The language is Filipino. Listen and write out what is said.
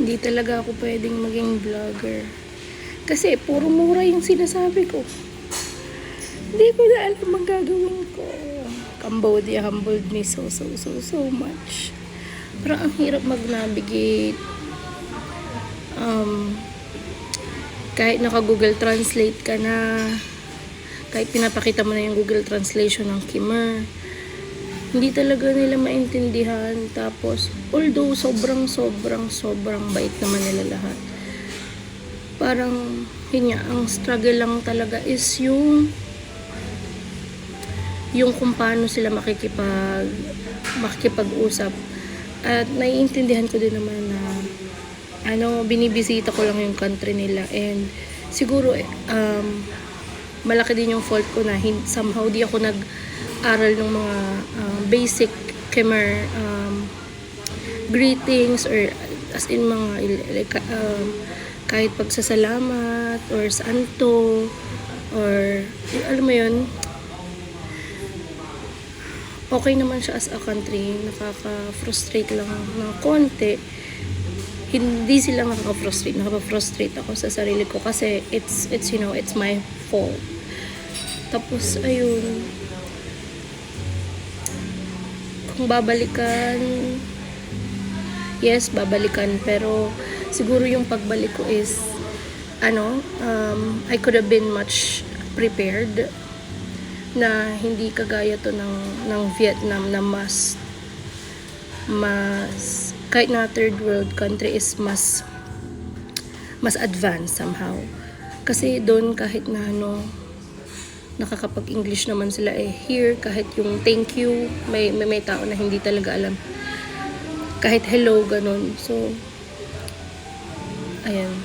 Hindi talaga ako pwedeng maging vlogger. Kasi puro mura yung sinasabi ko. Hindi ko na alam ang gagawin ko. Cambodia humbled me so much. Pero ang hirap mag-navigate. Kahit naka-Google Translate ka na, kahit pinapakita mo na yung Google Translation ng Khmer, hindi talaga nila maintindihan. Tapos, although sobrang bait naman nila lahat, parang, yun nga, ang struggle lang talaga is yung kung paano sila makikipag-usap. At naiintindihan ko din naman na binibisita ko lang yung country nila, and siguro malaki din yung fault ko na somehow di ako nag-aral ng mga basic Khmer greetings, or as in mga like, kahit pagsasalamat or santo, or alam mo yun, okay naman siya as a country. Nakaka-frustrate lang ng konti. Hindi sila nakaka-frustrate ako sa sarili ko kasi it's it's my fault. Tapos ayun, kung babalikan, yes, babalikan, pero siguro yung pagbalik ko is I could have been much prepared, na hindi kagaya to ng Vietnam na mas kahit na third world country is mas advanced somehow. Kasi doon kahit na nakakapag-English naman sila, here kahit yung thank you, may tao na hindi talaga alam. Kahit hello, ganun. So, ayan.